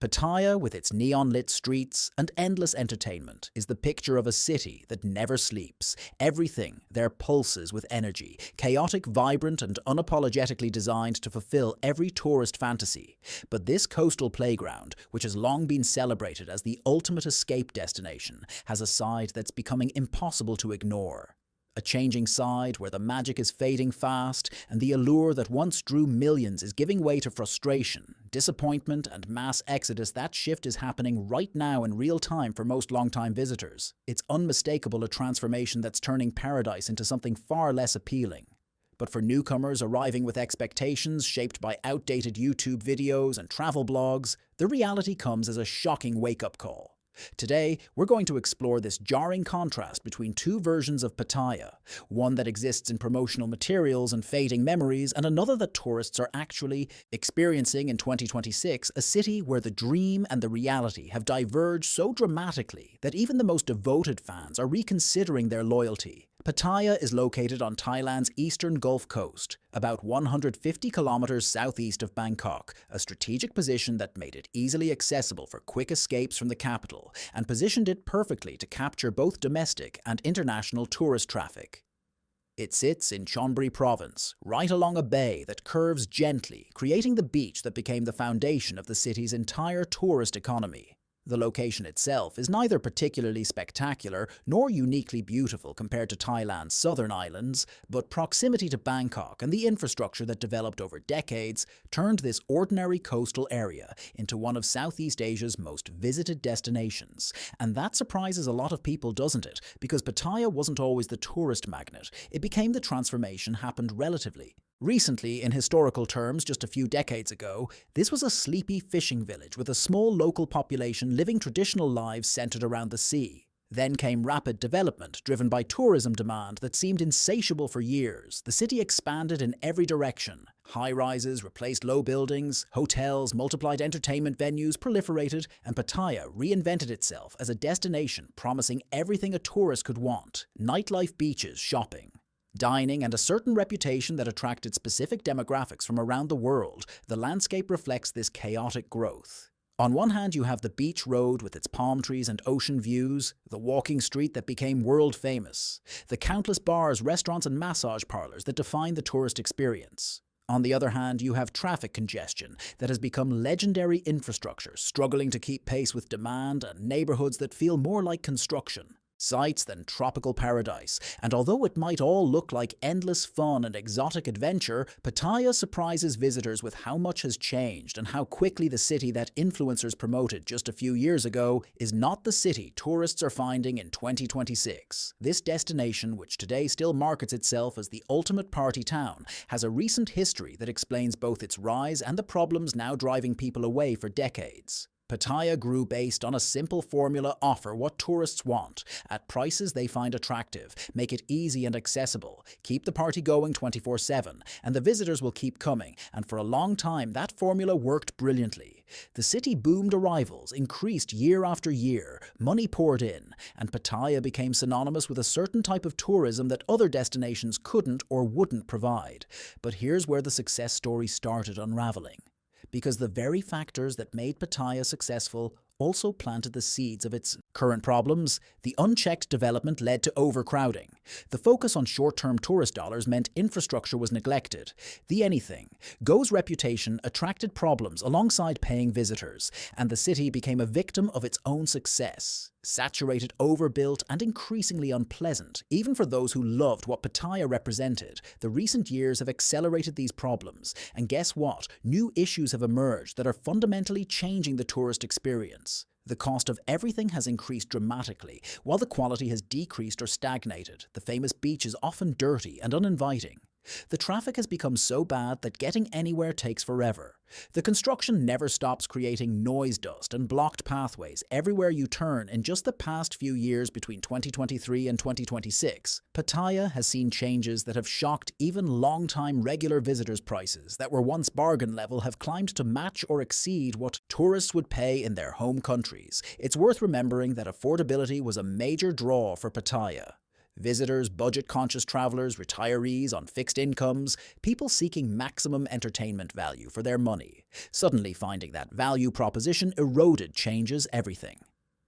Pattaya, with its neon-lit streets and endless entertainment, is the picture of a city that never sleeps. Everything there pulses with energy, chaotic, vibrant, and unapologetically designed to fulfill every tourist fantasy. But this coastal playground, which has long been celebrated as the ultimate escape destination, has a side that's becoming impossible to ignore. A changing side where the magic is fading fast and the allure that once drew millions is giving way to frustration, disappointment, and mass exodus. That shift is happening right now in real time for most long-time visitors. It's unmistakable, a transformation that's turning paradise into something far less appealing. But for newcomers arriving with expectations shaped by outdated YouTube videos and travel blogs, the reality comes as a shocking wake-up call. Today, we're going to explore this jarring contrast between two versions of Pattaya, one that exists in promotional materials and fading memories, and another that tourists are actually experiencing in 2026, a city where the dream and the reality have diverged so dramatically that even the most devoted fans are reconsidering their loyalty. Pattaya is located on Thailand's eastern Gulf Coast, about 150 kilometers southeast of Bangkok, a strategic position that made it easily accessible for quick escapes from the capital and positioned it perfectly to capture both domestic and international tourist traffic. It sits in Chonburi province, right along a bay that curves gently, creating the beach that became the foundation of the city's entire tourist economy. The location itself is neither particularly spectacular nor uniquely beautiful compared to Thailand's southern islands, but proximity to Bangkok and the infrastructure that developed over decades turned this ordinary coastal area into one of Southeast Asia's most visited destinations. And that surprises a lot of people, doesn't it? Because Pattaya wasn't always the tourist magnet. It became the transformation happened relatively recently. In historical terms, just a few decades ago, this was a sleepy fishing village with a small local population living traditional lives centered around the sea. Then came rapid development, driven by tourism demand that seemed insatiable for years. The city expanded in every direction. High-rises replaced low buildings, hotels multiplied, entertainment venues proliferated, and Pattaya reinvented itself as a destination promising everything a tourist could want: nightlife, beaches, shopping, dining, and a certain reputation that attracted specific demographics from around the world. The landscape reflects this chaotic growth. On one hand, you have the beach road with its palm trees and ocean views, the walking street that became world famous, the countless bars, restaurants, and massage parlors that define the tourist experience. On the other hand, you have traffic congestion that has become legendary infrastructure, struggling to keep pace with demand, and neighborhoods that feel more like construction sites than tropical paradise. And although it might all look like endless fun and exotic adventure, Pattaya surprises visitors with how much has changed and how quickly the city that influencers promoted just a few years ago is not the city tourists are finding in 2026. This destination, which today still markets itself as the ultimate party town, has a recent history that explains both its rise and the problems now driving people away for decades. Pattaya grew based on a simple formula: offer what tourists want, at prices they find attractive, make it easy and accessible, keep the party going 24/7, and the visitors will keep coming. And for a long time, that formula worked brilliantly. The city boomed, arrivals increased year after year, money poured in, and Pattaya became synonymous with a certain type of tourism that other destinations couldn't or wouldn't provide. But here's where the success story started unraveling. Because the very factors that made Pattaya successful also planted the seeds of its current problems. The unchecked development led to overcrowding. The focus on short-term tourist dollars meant infrastructure was neglected. The anything goes reputation attracted problems alongside paying visitors, and the city became a victim of its own success. Saturated, overbuilt, and increasingly unpleasant, even for those who loved what Pattaya represented. The recent years have accelerated these problems, and guess what? New issues have emerged that are fundamentally changing the tourist experience. The cost of everything has increased dramatically, while the quality has decreased or stagnated. The famous beach is often dirty and uninviting. The traffic has become so bad that getting anywhere takes forever. The construction never stops, creating noise, dust, and blocked pathways everywhere you turn. In just the past few years, between 2023 and 2026, Pattaya has seen changes that have shocked even long-time regular visitors. Prices that were once bargain level have climbed to match or exceed what tourists would pay in their home countries. It's worth remembering that affordability was a major draw for Pattaya. Visitors, budget-conscious travelers, retirees on fixed incomes, people seeking maximum entertainment value for their money. Suddenly finding that value proposition eroded changes everything.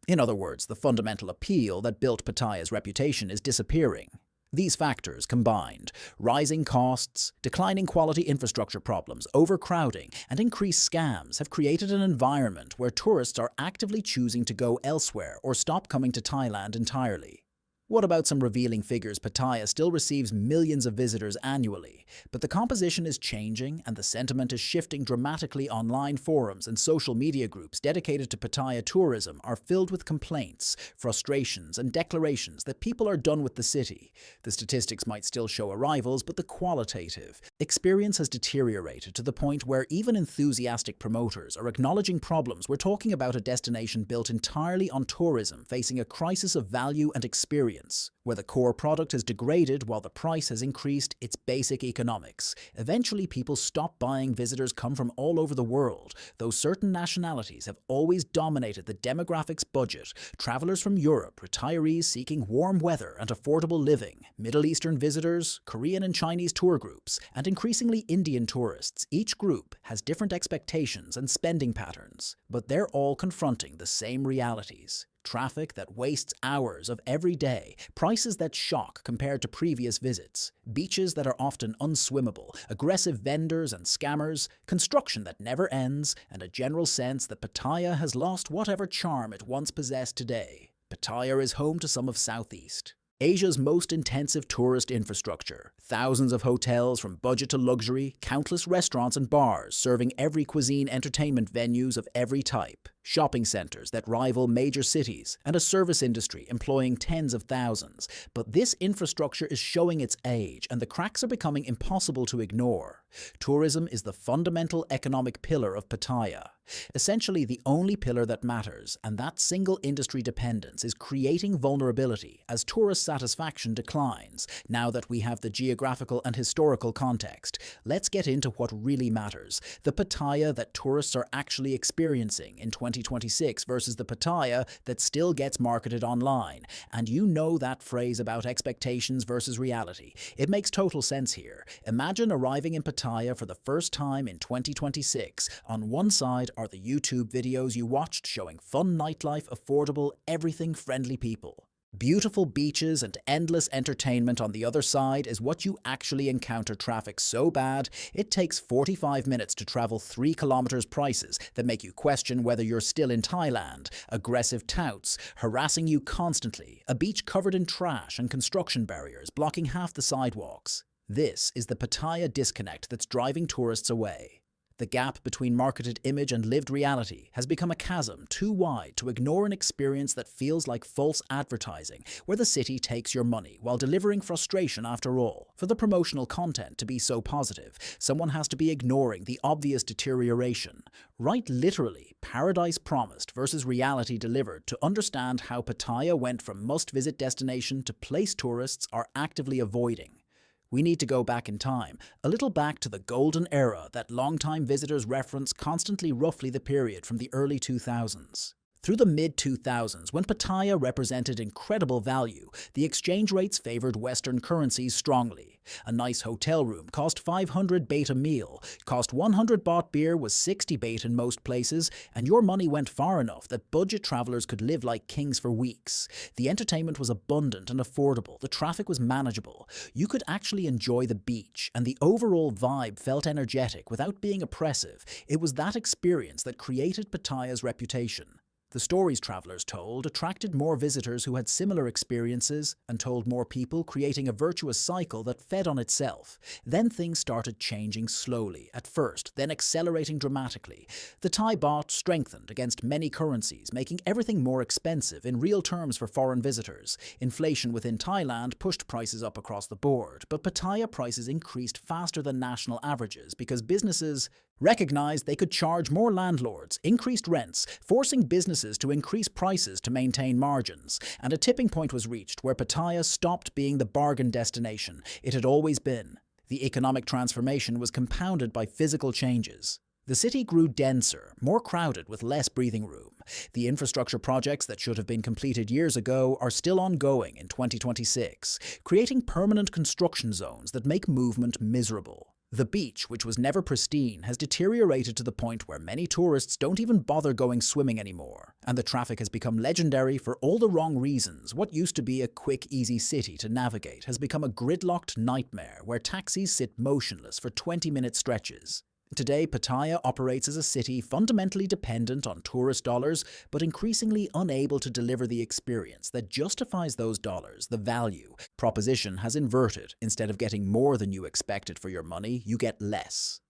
In other words, the fundamental appeal that built Pattaya's reputation is disappearing. These factors combined, rising costs, declining quality infrastructure problems, overcrowding, and increased scams have created an environment where tourists are actively choosing to go elsewhere or stop coming to Thailand entirely. What about some revealing figures? Pattaya still receives millions of visitors annually, but the composition is changing and the sentiment is shifting dramatically. Online forums and social media groups dedicated to Pattaya tourism are filled with complaints, frustrations, and declarations that people are done with the city. The statistics might still show arrivals, but the qualitative experience has deteriorated to the point where even enthusiastic promoters are acknowledging problems. We're talking about a destination built entirely on tourism, facing a crisis of value and experience, where the core product has degraded while the price has increased. Its basic economics. Eventually, people stop buying. Visitors come from all over the world, though certain nationalities have always dominated the demographics budget. Travelers from Europe, retirees seeking warm weather and affordable living, Middle Eastern visitors, Korean and Chinese tour groups, and increasingly Indian tourists. Each group has different expectations and spending patterns, but they're all confronting the same realities. Traffic that wastes hours of every day, prices that shock compared to previous visits, beaches that are often unswimmable, aggressive vendors and scammers, construction that never ends, and a general sense that Pattaya has lost whatever charm it once possessed today. Pattaya is home to some of Southeast Asia's most intensive tourist infrastructure. Thousands of hotels from budget to luxury, countless restaurants and bars serving every cuisine, entertainment venues of every type, shopping centers that rival major cities, and a service industry employing tens of thousands. But this infrastructure is showing its age, and the cracks are becoming impossible to ignore. Tourism is the fundamental economic pillar of Pattaya. Essentially the only pillar that matters, and that single industry dependence is creating vulnerability as tourist satisfaction declines. Now that we have the geographical and historical context, let's get into what really matters. The Pattaya that tourists are actually experiencing in 2026 versus the Pattaya that still gets marketed online. And you know that phrase about expectations versus reality. It makes total sense here. Imagine arriving in Pattaya for the first time in 2026. On one side are the YouTube videos you watched showing fun nightlife, affordable, everything-friendly people. Beautiful beaches and endless entertainment. On the other side is what you actually encounter: traffic so bad it takes 45 minutes to travel 3 kilometers, prices that make you question whether you're still in Thailand, aggressive touts harassing you constantly, a beach covered in trash and construction barriers blocking half the sidewalks. This is the Pattaya disconnect that's driving tourists away. The gap between marketed image and lived reality has become a chasm too wide to ignore an experience that feels like false advertising, where the city takes your money while delivering frustration. After all, for the promotional content to be so positive, someone has to be ignoring the obvious deterioration. Right, literally, paradise promised versus reality delivered. To understand how Pattaya went from must-visit destination to place tourists are actively avoiding, we need to go back in time, a little back to the golden era that longtime visitors reference constantly, roughly the period from the early 2000s. Through the mid-2000s, when Pattaya represented incredible value, the exchange rates favored Western currencies strongly. A nice hotel room cost 500 baht a meal, cost 100 baht. Beer was 60 baht in most places, and your money went far enough that budget travelers could live like kings for weeks. The entertainment was abundant and affordable, the traffic was manageable, you could actually enjoy the beach, and the overall vibe felt energetic without being oppressive. It was that experience that created Pattaya's reputation. The stories travelers told attracted more visitors who had similar experiences and told more people, creating a virtuous cycle that fed on itself. Then things started changing slowly at first, then accelerating dramatically. The Thai baht strengthened against many currencies, making everything more expensive in real terms for foreign visitors. Inflation within Thailand pushed prices up across the board, but Pattaya prices increased faster than national averages because businesses recognized they could charge more. Landlords increased rents, forcing businesses to increase prices to maintain margins, and a tipping point was reached where Pattaya stopped being the bargain destination it had always been. The economic transformation was compounded by physical changes. The city grew denser, more crowded with less breathing room. The infrastructure projects that should have been completed years ago are still ongoing in 2026, creating permanent construction zones that make movement miserable. The beach, which was never pristine, has deteriorated to the point where many tourists don't even bother going swimming anymore, and the traffic has become legendary for all the wrong reasons. What used to be a quick, easy city to navigate has become a gridlocked nightmare where taxis sit motionless for 20-minute stretches. Today, Pattaya operates as a city fundamentally dependent on tourist dollars, but increasingly unable to deliver the experience that justifies those dollars. The value proposition has inverted. Instead of getting more than you expected for your money, you get less.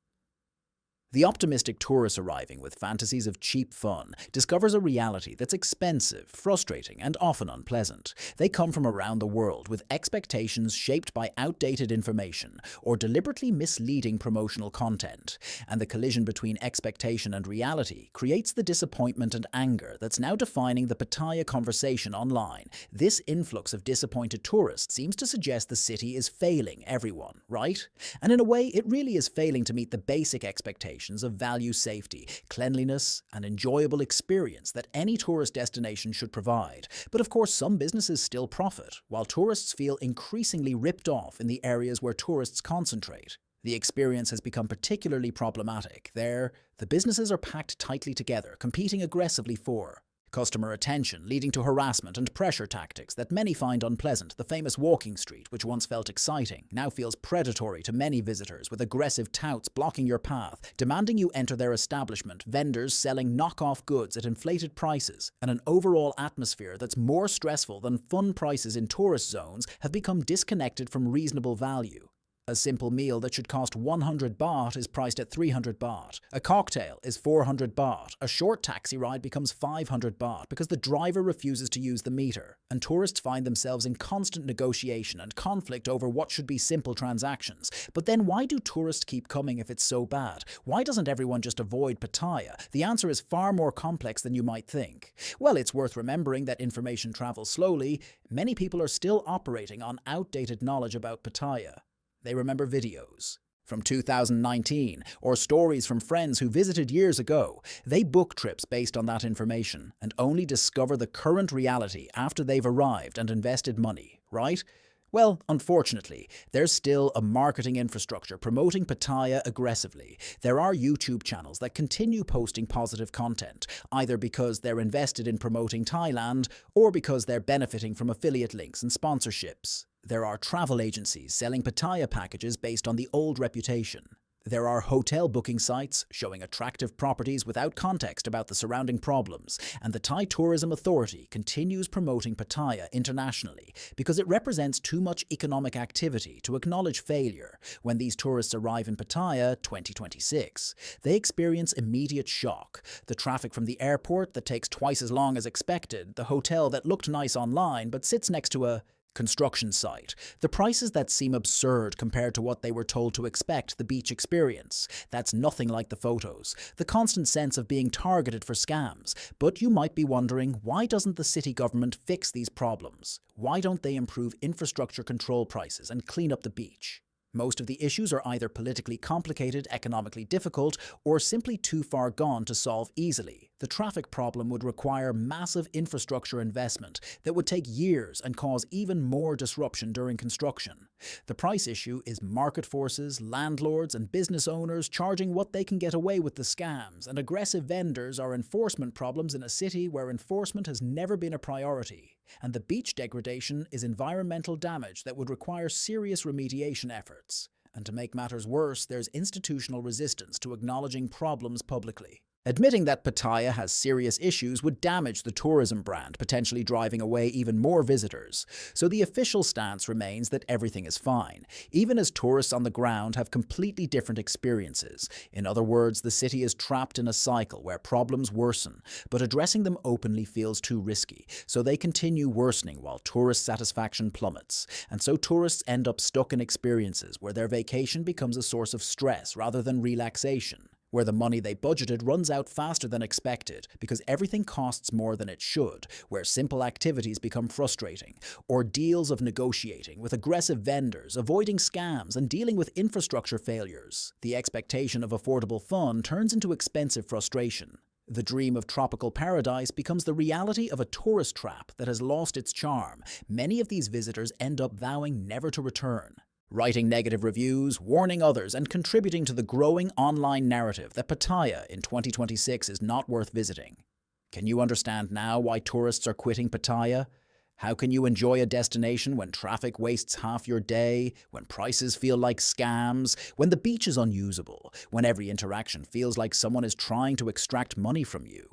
The optimistic tourist arriving with fantasies of cheap fun discovers a reality that's expensive, frustrating, and often unpleasant. They come from around the world with expectations shaped by outdated information or deliberately misleading promotional content, and the collision between expectation and reality creates the disappointment and anger that's now defining the Pattaya conversation online. This influx of disappointed tourists seems to suggest the city is failing everyone, right? And in a way, it really is failing to meet the basic expectations of value, safety, cleanliness, and enjoyable experience that any tourist destination should provide. But of course, some businesses still profit, while tourists feel increasingly ripped off in the areas where tourists concentrate. The experience has become particularly problematic. There, the businesses are packed tightly together, competing aggressively for customer attention, leading to harassment and pressure tactics that many find unpleasant. The famous walking street, which once felt exciting, now feels predatory to many visitors, with aggressive touts blocking your path, demanding you enter their establishment, vendors selling knockoff goods at inflated prices, and an overall atmosphere that's more stressful than fun. Prices in tourist zones have become disconnected from reasonable value. A simple meal that should cost 100 baht is priced at 300 baht. A cocktail is 400 baht. A short taxi ride becomes 500 baht because the driver refuses to use the meter. And tourists find themselves in constant negotiation and conflict over what should be simple transactions. But then why do tourists keep coming if it's so bad? Why doesn't everyone just avoid Pattaya? The answer is far more complex than you might think. Well, it's worth remembering that information travels slowly. Many people are still operating on outdated knowledge about Pattaya. They remember videos from 2019 or stories from friends who visited years ago. They book trips based on that information and only discover the current reality after they've arrived and invested money, right? Well, unfortunately, there's still a marketing infrastructure promoting Pattaya aggressively. There are YouTube channels that continue posting positive content, either because they're invested in promoting Thailand or because they're benefiting from affiliate links and sponsorships. There are travel agencies selling Pattaya packages based on the old reputation. There are hotel booking sites showing attractive properties without context about the surrounding problems, and the Thai Tourism Authority continues promoting Pattaya internationally because it represents too much economic activity to acknowledge failure. When these tourists arrive in Pattaya 2026, they experience immediate shock. The traffic from the airport that takes twice as long as expected, the hotel that looked nice online but sits next to a construction site, the prices that seem absurd compared to what they were told to expect, the beach experience. That's nothing like the photos. The constant sense of being targeted for scams. But you might be wondering, why doesn't the city government fix these problems? Why don't they improve infrastructure, control prices, and clean up the beach? Most of the issues are either politically complicated, economically difficult, or simply too far gone to solve easily. The traffic problem would require massive infrastructure investment that would take years and cause even more disruption during construction. The price issue is market forces, landlords, and business owners charging what they can get away with. The scams and aggressive vendors are enforcement problems in a city where enforcement has never been a priority. And the beach degradation is environmental damage that would require serious remediation efforts. And to make matters worse, there's institutional resistance to acknowledging problems publicly. Admitting that Pattaya has serious issues would damage the tourism brand, potentially driving away even more visitors. So the official stance remains that everything is fine, even as tourists on the ground have completely different experiences. In other words, the city is trapped in a cycle where problems worsen, but addressing them openly feels too risky, so they continue worsening while tourist satisfaction plummets. And so tourists end up stuck in experiences where their vacation becomes a source of stress rather than relaxation. where the money they budgeted runs out faster than expected because everything costs more than it should, where simple activities become frustrating, ordeals of negotiating with aggressive vendors, avoiding scams, and dealing with infrastructure failures. The expectation of affordable fun turns into expensive frustration. The dream of tropical paradise becomes the reality of a tourist trap that has lost its charm. Many of these visitors end up vowing never to return. Writing negative reviews, warning others, and contributing to the growing online narrative that Pattaya in 2026 is not worth visiting. Can you understand now why tourists are quitting Pattaya? How can you enjoy a destination when traffic wastes half your day, when prices feel like scams, when the beach is unusable, when every interaction feels like someone is trying to extract money from you?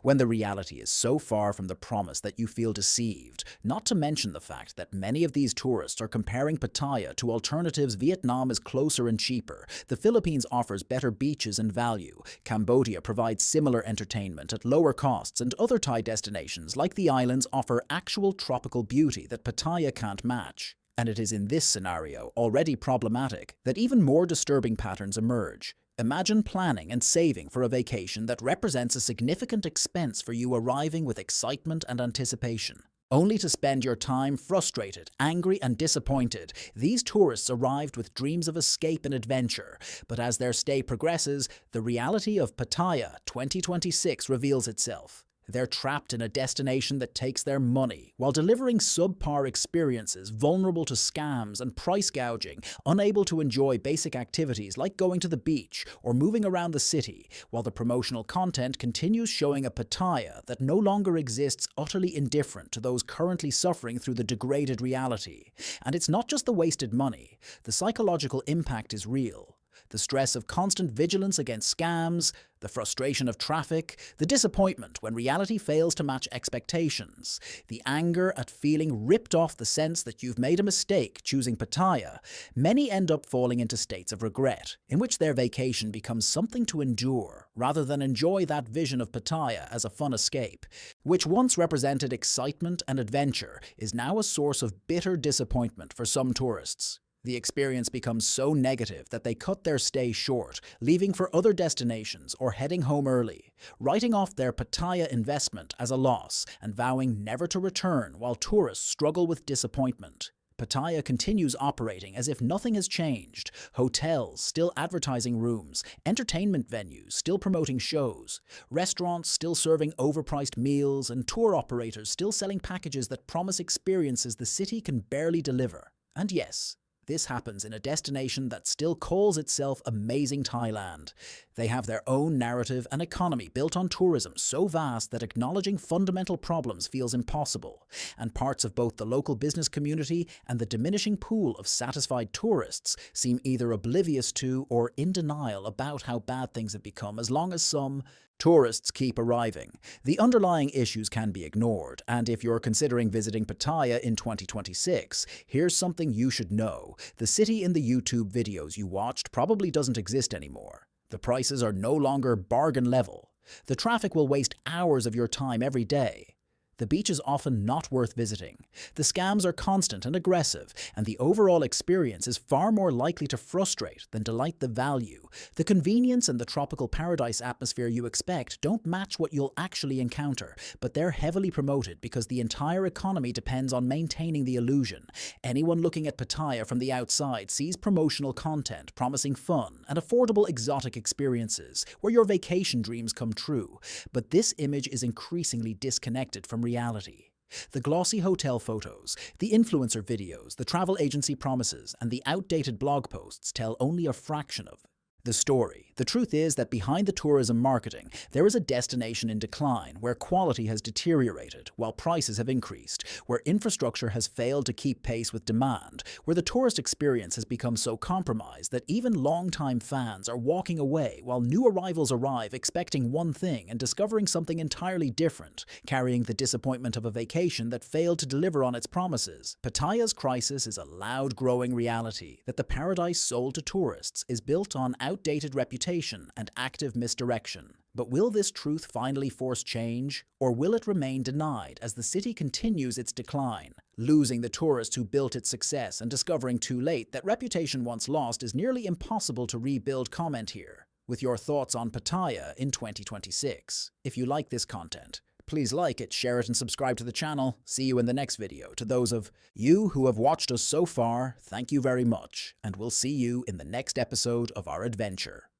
When the reality is so far from the promise that you feel deceived, not to mention the fact that many of these tourists are comparing Pattaya to alternatives. Vietnam is closer and cheaper, the Philippines offers better beaches and value, Cambodia provides similar entertainment at lower costs, and other Thai destinations like the islands offer actual tropical beauty that Pattaya can't match. And it is in this scenario, already problematic, that even more disturbing patterns emerge. Imagine planning and saving for a vacation that represents a significant expense for you, arriving with excitement and anticipation, only to spend your time frustrated, angry, and disappointed. These tourists arrived with dreams of escape and adventure, but as their stay progresses, the reality of Pattaya 2026 reveals itself. They're trapped in a destination that takes their money, while delivering subpar experiences, vulnerable to scams and price gouging, unable to enjoy basic activities like going to the beach or moving around the city, while the promotional content continues showing a Pattaya that no longer exists, utterly indifferent to those currently suffering through the degraded reality. And it's not just the wasted money. The psychological impact is real. The stress of constant vigilance against scams, the frustration of traffic, the disappointment when reality fails to match expectations, the anger at feeling ripped off, the sense that you've made a mistake choosing Pattaya. Many end up falling into states of regret, in which their vacation becomes something to endure, rather than enjoy that vision of Pattaya as a fun escape, which once represented excitement and adventure, is now a source of bitter disappointment for some tourists. The experience becomes so negative that they cut their stay short, leaving for other destinations or heading home early, writing off their Pattaya investment as a loss and vowing never to return, while tourists struggle with disappointment. Pattaya continues operating as if nothing has changed. Hotels still advertising rooms, entertainment venues still promoting shows, restaurants still serving overpriced meals, and tour operators still selling packages that promise experiences the city can barely deliver. And yes, this happens in a destination that still calls itself Amazing Thailand. They have their own narrative and economy built on tourism so vast that acknowledging fundamental problems feels impossible, and parts of both the local business community and the diminishing pool of satisfied tourists seem either oblivious to or in denial about how bad things have become. As long as some tourists keep arriving, the underlying issues can be ignored, and if you're considering visiting Pattaya in 2026, here's something you should know. The city in the YouTube videos you watched probably doesn't exist anymore. The prices are no longer bargain level. The traffic will waste hours of your time every day. The beach is often not worth visiting. The scams are constant and aggressive, and the overall experience is far more likely to frustrate than delight. The value, the convenience, and the tropical paradise atmosphere you expect don't match what you'll actually encounter, but they're heavily promoted because the entire economy depends on maintaining the illusion. Anyone looking at Pattaya from the outside sees promotional content promising fun and affordable exotic experiences where your vacation dreams come true, but this image is increasingly disconnected from reality. The glossy hotel photos, the influencer videos, the travel agency promises, and the outdated blog posts tell only a fraction of the story. The truth is that behind the tourism marketing, there is a destination in decline where quality has deteriorated while prices have increased, where infrastructure has failed to keep pace with demand, where the tourist experience has become so compromised that even long-time fans are walking away while new arrivals arrive expecting one thing and discovering something entirely different, carrying the disappointment of a vacation that failed to deliver on its promises. Pattaya's crisis is a loud, growing reality that the paradise sold to tourists is built on outdated reputation and active misdirection. But will this truth finally force change, or will it remain denied as the city continues its decline, losing the tourists who built its success and discovering too late that reputation once lost is nearly impossible to rebuild? Comment here. with your thoughts on Pattaya in 2026. If you like this content, please like it, share it, and subscribe to the channel. See you in the next video. To those of you who have watched us so far, thank you very much, and we'll see you in the next episode of our adventure.